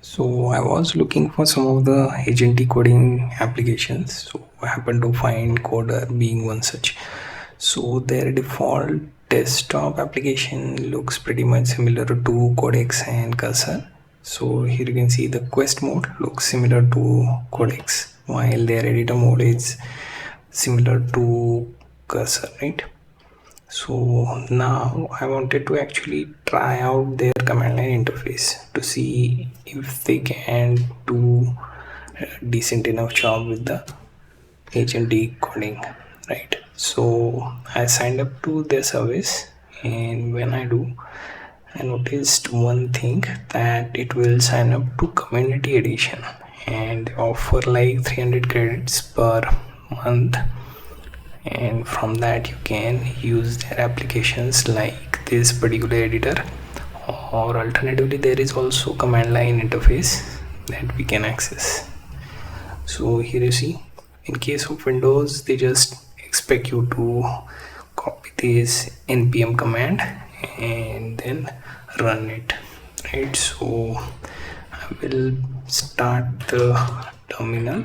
So I was looking for some of the agentic coding applications. So I happened to find Coder being one such. So their default desktop application looks pretty much similar to Codex and Cursor. So here you can see the quest mode looks similar to Codex, while their editor mode is similar to Cursor, right? So now I wanted to actually try out their command line interface to see if they can do a decent enough job with the agent decoding, right? So I signed up to their service, and when I do, I noticed one thing, that it will sign up to community edition, and they offer like 300 credits per month, and from that you can use their applications like this particular editor, or alternatively there is also command line interface that we can access. So here you see, in case of Windows they just expect you to copy this npm command and then run it, right? So I will start the terminal,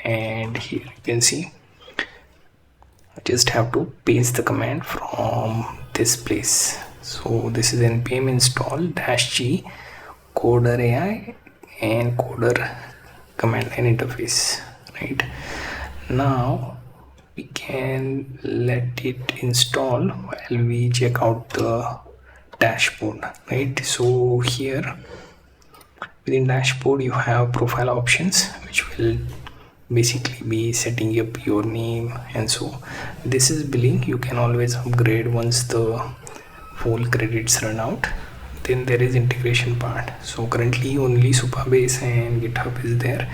and here you can see I just have to paste the command from this place. So this is npm install -g Qoder AI and Qoder command line interface, right? Now we can let it install while we check out the dashboard, right? So here within dashboard you have profile options, which will basically be setting up your name, and so this is billing. You can always upgrade once the full credits run out. Then there is integration part. So currently only Supabase and GitHub is there,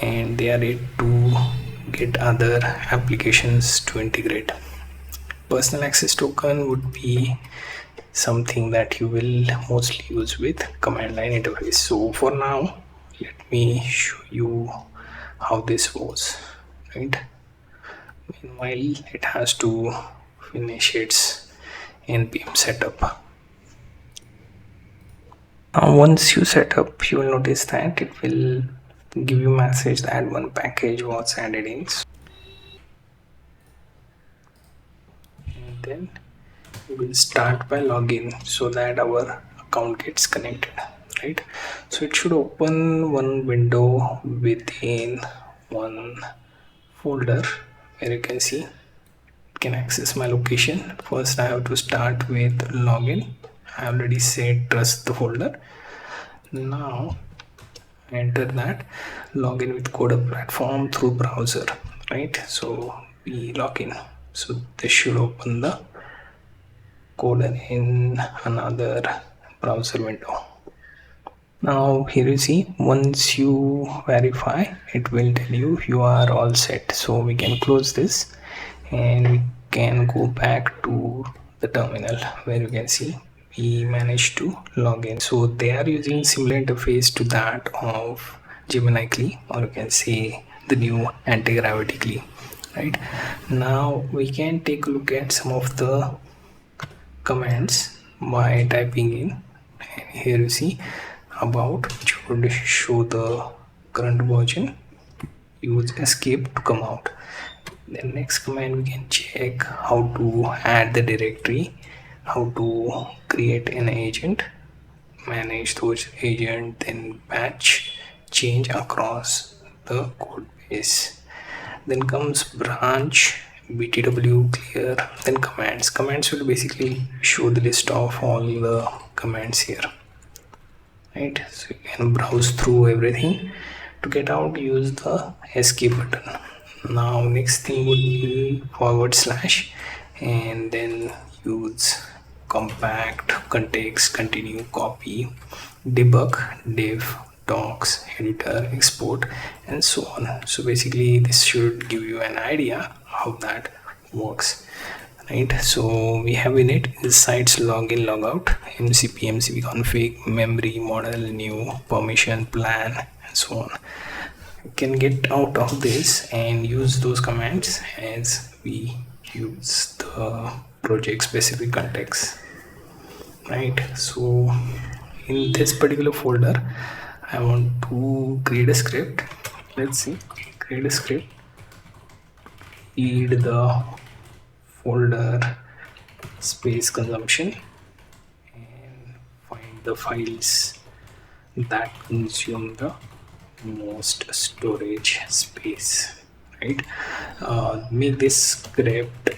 and they are yet to get other applications to integrate. Personal access token would be something that you will mostly use with command line interface. So for now, let me show you how this was, right? Meanwhile it has to finish its npm setup. Now once you set up, you will notice that it will give you a message that one package was added in, and then we will start by login so that our account gets connected, right? So it should open one window within one folder where you can see it can access my location. First I have to start with login. I already said trust the folder. Now enter that login with Coder platform through browser, right? So we log in. So this should open the Coder in another browser window. Now here you see, once you verify, it will tell you are all set. So we can close this and we can go back to the terminal where you can see we managed to log in. So they are using similar interface to that of Gemini CLI, or you can say the new anti-gravity CLI, right? Now we can take a look at some of the commands by typing in, and here you see about, which would show the current version. Use escape to come out. Then next command, we can check how to add the directory, how to create an agent, manage those agent, then batch change across the code base. Then comes branch, btw clear, then commands will basically show the list of all the commands here, right? So you can browse through everything. To get out, use the escape button. Now next thing would be / and then use compact, context, continue, copy, debug, div, docs, editor, export, and so on. So basically this should give you an idea how that works, right? So we have in it sites login, logout, mcp config, memory, model, new, permission, plan, and so on. You can get out of this and use those commands as we use the project specific context, right? So in this particular folder I want to create a script. Let's see, create a script, read the folder space consumption and find the files that consume the most storage space, right? Make this script,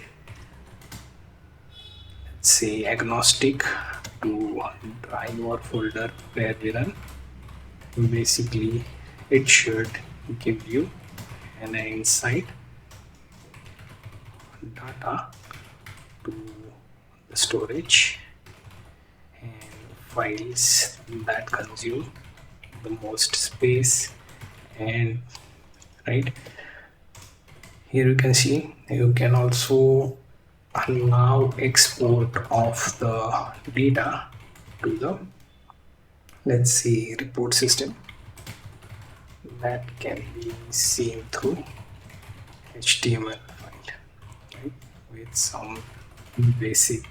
say, agnostic to drive or folder where we run. Basically it should give you an insight data to the storage and files that consume the most space. And right here you can see you can also allow export of the data to the, let's see, report system that can be seen through HTML file, right, with some basic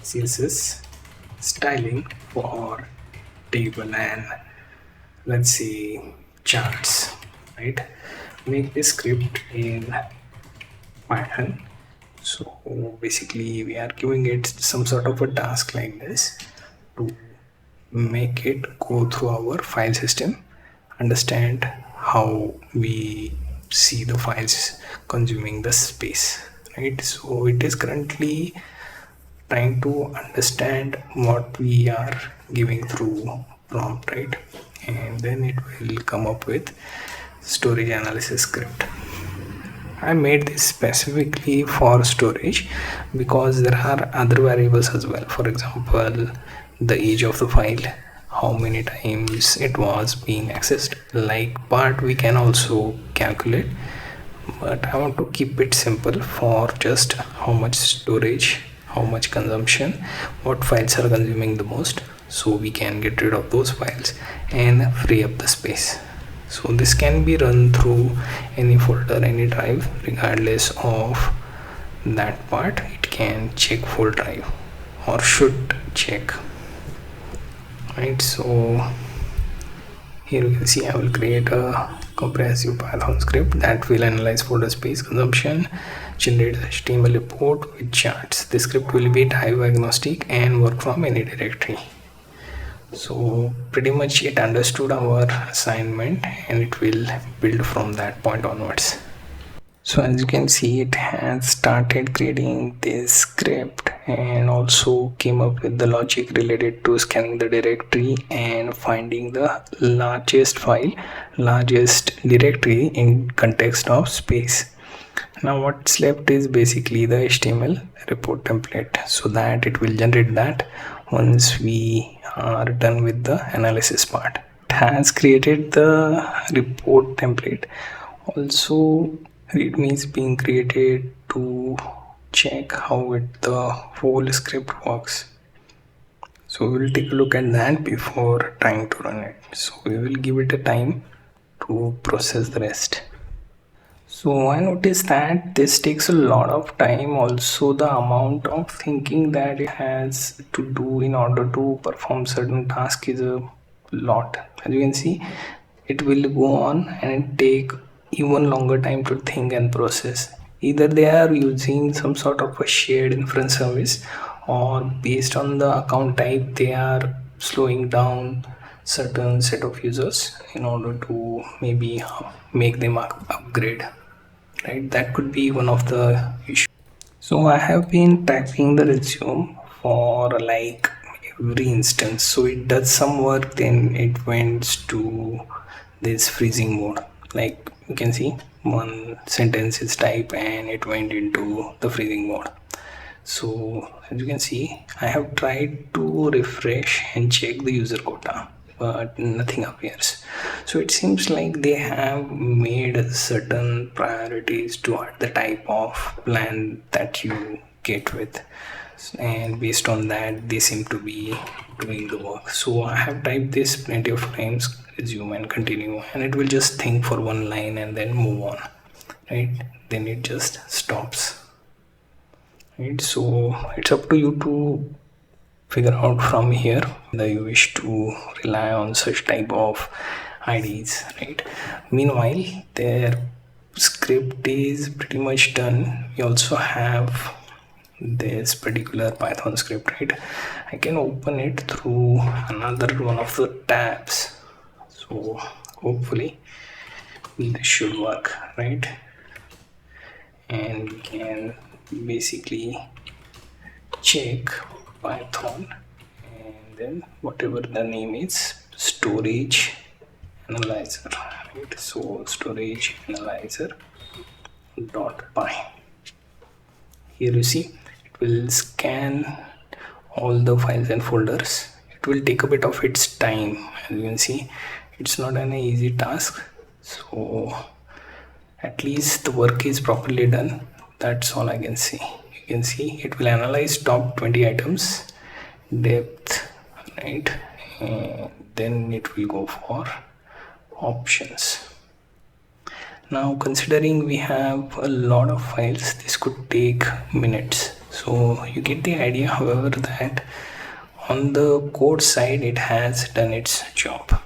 CSS styling for table and, let's see, charts, right? Make this script in Python. So basically we are giving it some sort of a task like this to make it go through our file system, understand how we see the files consuming the space, right? So it is currently trying to understand what we are giving through prompt, right? And then it will come up with storage analysis script. I made this specifically for storage because there are other variables as well. For example, the age of the file, how many times it was being accessed, like part we can also calculate, but I want to keep it simple for just how much storage, how much consumption, what files are consuming the most, so we can get rid of those files and free up the space. So this can be run through any folder, any drive, regardless of that part. It can check full drive or should check, right? So here you can see I will create a comprehensive Python script that will analyze folder space consumption, generate HTML report with charts. The script will be drive agnostic and work from any directory. So pretty much it understood our assignment and it will build from that point onwards. So as you can see, it has started creating this script and also came up with the logic related to scanning the directory and finding the largest file, largest directory in context of space. Now what's left is basically the HTML report template, so that it will generate that once we are done with the analysis part. It has created the report template. Also readme is being created to check how the whole script works. So we will take a look at that before trying to run it. So we will give it a time to process the rest. So I noticed that this takes a lot of time. Also the amount of thinking that it has to do in order to perform certain task is a lot. As you can see, it will go on and take even longer time to think and process. Either they are using some sort of a shared inference service, or based on the account type they are slowing down certain set of users in order to maybe make them upgrade, right? That could be one of the issues. So I have been typing the resume for like every instance, so it does some work, then it went to this freezing mode. Like you can see, one sentence is typed and it went into the freezing mode. So as you can see, I have tried to refresh and check the user quota, but nothing appears. So it seems like they have made certain priorities to the type of plan that you get with, and based on that they seem to be doing the work. So I have typed this plenty of times, resume and continue, and it will just think for one line and then move on, right? Then it just stops, right? So it's up to you to figure out from here whether you wish to rely on such type of IDs, right? Meanwhile, their script is pretty much done. We also have this particular Python script, right? I can open it through another one of the tabs. So hopefully this should work, right? And we can basically check Python and then whatever the name is, storage analyzer, right? So storage analyzer dot py. Here you see it will scan all the files and folders. It will take a bit of its time. As you can see, it's not an easy task, so at least the work is properly done. That's all I can see. You can see it will analyze top 20 items, depth, right? And then it will go for options. Now considering we have a lot of files, this could take minutes, so you get the idea, however, that on the code side it has done its job.